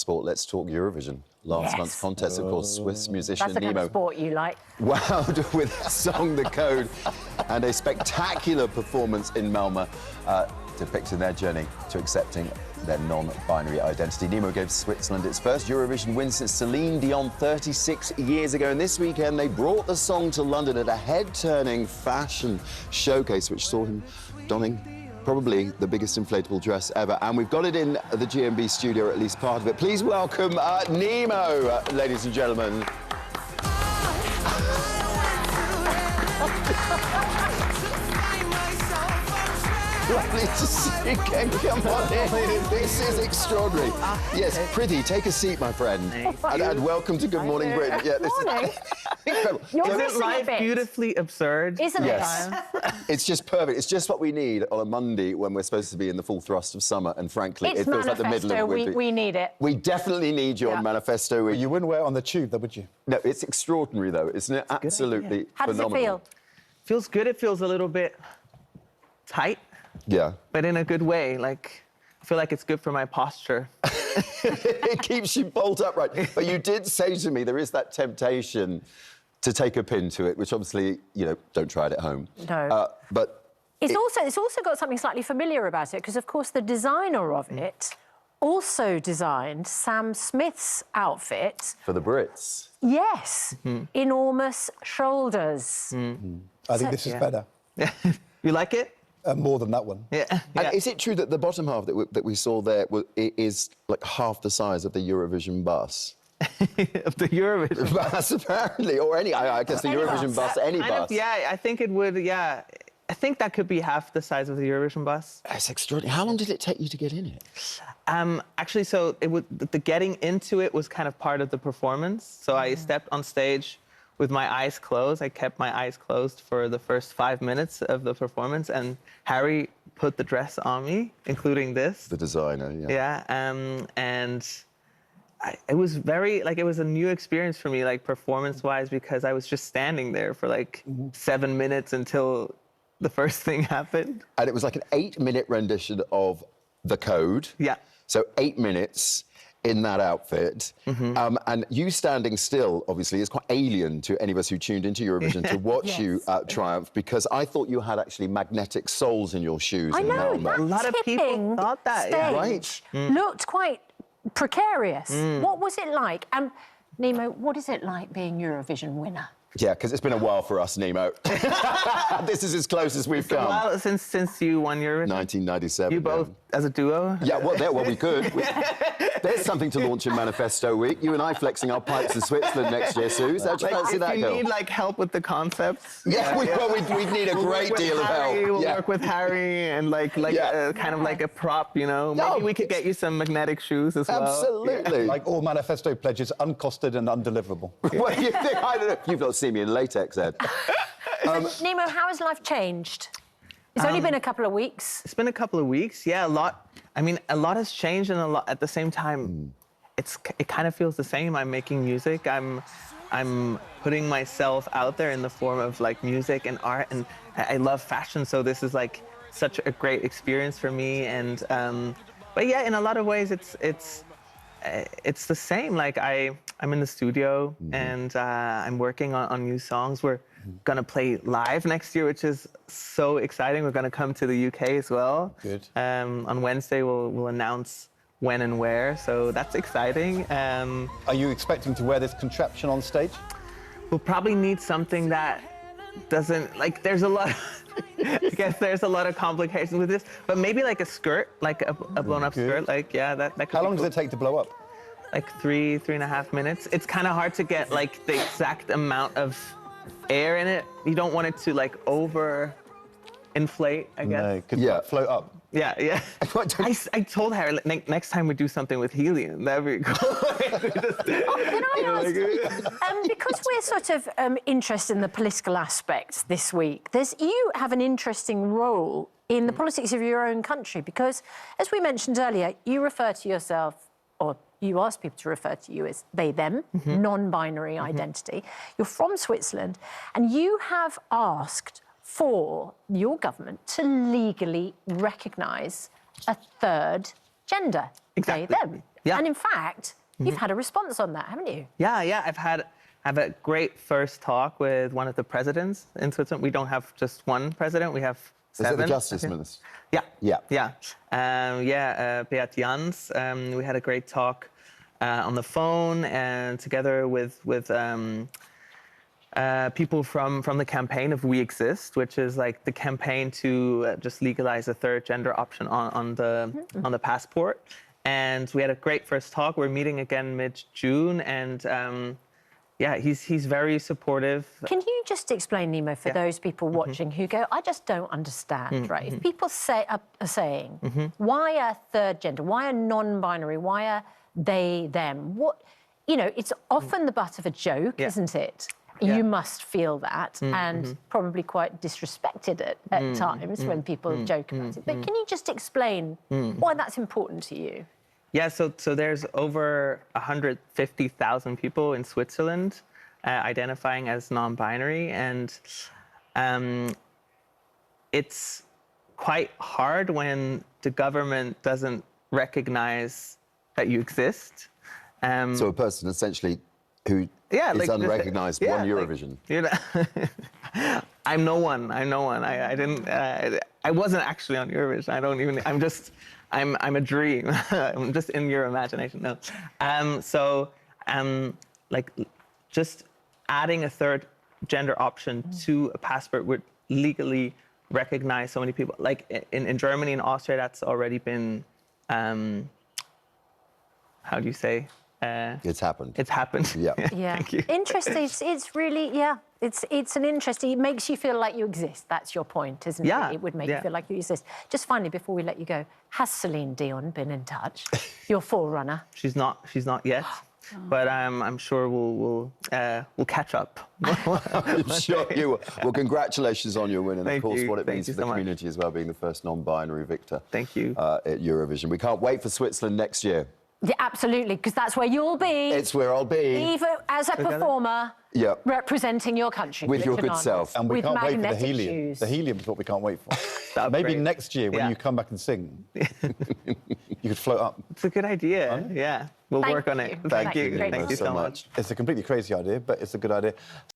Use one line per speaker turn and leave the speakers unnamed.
Sport, let's talk Eurovision. Last month's contest, of course, Swiss musician
That's the
Nemo.
kind of sport you like.
Wowed with the song The Code and a spectacular performance in Malmö, depicting their journey to accepting their non-binary identity. Nemo gave Switzerland its first Eurovision win since Celine Dion 36 years ago. And this weekend, they brought the song to London at a head-turning fashion showcase, which saw him donning probably the biggest inflatable dress ever. And we've got it in the GMB studio, or at least part of it. Please welcome Nemo, ladies and gentlemen. Lovely to see you again. Come on in. This is extraordinary. Yes, pretty. Take a seat, my friend. And welcome to Good Morning Britain. Yeah, this
Morning.
is incredible.
You're
Isn't life beautifully absurd?
Isn't
Yes.
it?
It's just perfect. It's just what we need on a Monday when we're supposed to be in the full thrust of summer. And frankly,
It's
it feels like the middle of winter.
we need it.
We definitely need you on Manifesto Week.
You wouldn't wear it on the tube, though, would you?
No, it's extraordinary, though, isn't it? Absolutely
How does
phenomenal.
it feel?
Feels good. It feels a little bit tight,
Yeah.
but in a good way. Like, I feel like it's good for my posture.
It keeps you bolt upright. But you did say to me there is that temptation to take a pin to it, which obviously, you know, don't try it at home.
No.
But
It's also got something slightly familiar about it, because, of course, the designer of it also designed Sam Smith's outfit.
for the Brits.
Yes. Enormous shoulders.
I think this is better.
You like it?
More than that one.
Yeah.
And is it true that the bottom half that we saw there is like half the size of the Eurovision bus?
Of the Eurovision.
Bus, apparently, or any, I guess the
Any
Eurovision
bus.
bus, any
Kind
bus.
of, yeah, I think it would, yeah. I think that could be half the size of the Eurovision bus.
That's extraordinary. How long did it take you to get in it?
Actually, so the getting into it was kind of part of the performance. So I stepped on stage with my eyes closed. I kept my eyes closed for the first 5 minutes of the performance, and Harry put the dress on me, including this.
The designer, yeah.
Yeah, and it was very, like, it was a new experience for me, like, performance-wise, because I was just standing there for, like, 7 minutes until the first thing happened.
And it was like an 8-minute rendition of The Code.
Yeah.
So 8 minutes in that outfit. And you standing still, obviously, is quite alien to any of us who tuned into Eurovision to watch you triumph, because I thought you had actually magnetic soles in your shoes
I
in
know,
Malmö.
that
A lot of people
tipping
thought that,
stage
yeah.
Right.
looked quite precarious. What was it like? And, Nemo, what is it like being Eurovision winner?
Yeah, because it's been a while for us, Nemo. This is as close as we've come.
Well, since you won your
1997.
you both as a duo.
Yeah, well, we could. There's something to launch in Manifesto Week. You and I flexing our pipes in Switzerland next year, Suze. How'd you fancy
If
that,
you
girl?
need like help with the concepts.
Yeah, we'd need a great deal of help.
We'll
Yeah.
work with Harry and kind of like a prop, you know.
No,
Maybe we could get you some magnetic shoes as well.
Absolutely.
Like all manifesto pledges, uncosted and undeliverable.
Well, you think, I don't know. You've not seen me in latex, Ed.
Nemo, how has life changed? It's only been a couple of weeks.
It's been a couple of weeks. Yeah, a lot. I mean, a lot has changed, and a lot at the same time. It kind of feels the same. I'm making music. I'm putting myself out there in the form of like music and art, and I love fashion. So this is like such a great experience for me. And but yeah, in a lot of ways, it's the same. Like I'm in the studio and I'm working on new songs. We're gonna play live next year, which is so exciting. We're gonna come to the UK as well.
Good.
On Wednesday, we'll announce when and where, so that's exciting.
Are you expecting to wear this contraption on stage?
We'll probably need something that doesn't, like, there's a lot, I guess there's a lot of complications with this, but maybe like a skirt, like a blown-up skirt, like, yeah, that could
How
be
long does
cool.
it take to blow up?
Like 3.5 minutes. It's kind of hard to get like the exact amount of air in it. You don't want it to like over-inflate, I guess.
No, it could
Yeah.
float up.
Yeah, yeah. I told Harry, like, next time we do something with helium, that'd be cool.
Can I ask, because we're sort of interested in the political aspects this week, you have an interesting role in the politics of your own country, because, as we mentioned earlier, you refer to yourself, or you ask people to refer to you as they, them, non-binary identity. You're from Switzerland, and you have asked for your government to legally recognise a third gender,
Exactly.
they, them.
Yeah.
And in fact, you've had a response on that, haven't you?
Yeah. I've had a great first talk with one of the presidents in Switzerland. We don't have just one president; we have
Is it
7.
the Justice Minister?
Yeah. Beat Jans. We had a great talk on the phone and together with people from the campaign of We Exist, which is like the campaign to just legalize a third gender option on the passport. And we had a great first talk. We're meeting again mid-June, and he's very supportive.
Can you just explain, Nemo, for those people watching who go, I just don't understand, right? If people are saying, why a third gender, why a non-binary, why are they, them? What, it's often the butt of a joke, isn't it?
Yeah.
You must feel that, and probably quite disrespected at times when people joke about it. But can you just explain why that's important to you?
Yeah, so there's over 150,000 people in Switzerland identifying as non-binary, and it's quite hard when the government doesn't recognize that you exist.
So a person essentially who is unrecognised won Eurovision. I'm no one. I didn't. I wasn't actually on Eurovision. I don't even. I'm a dream. I'm just in your imagination. No. Just adding a third gender option to a passport would legally recognize so many people. Like in Germany and Austria, that's already been. How do you say? It's happened.
It's happened.
Yeah.
Thank you.
Interesting. It's really, it's an interesting, it makes you feel like you exist. That's your point, isn't it? It would make you feel like you exist. Just finally, before we let you go, has Celine Dion been in touch? Your forerunner?
She's not yet, but I'm sure we'll catch up.
I'm sure you will. Well, congratulations on your win, and of course, what it means for the
so
community as well, being the first non-binary victor.
Thank you.
At Eurovision. We can't wait for Switzerland next year.
Yeah, absolutely, because that's where you'll be.
It's where I'll be.
Either as a performer, representing your country.
With your good self.
And we
with
can't wait for the
magnetic
helium.
shoes.
The helium is what we can't wait for.
That'd
Maybe
great.
next year when you come back and sing, you could float up.
It's a good idea. Yeah, we'll work on it.
Thank you.
Thank you
Nemo,
so much.
It's a completely crazy idea, but it's a good idea.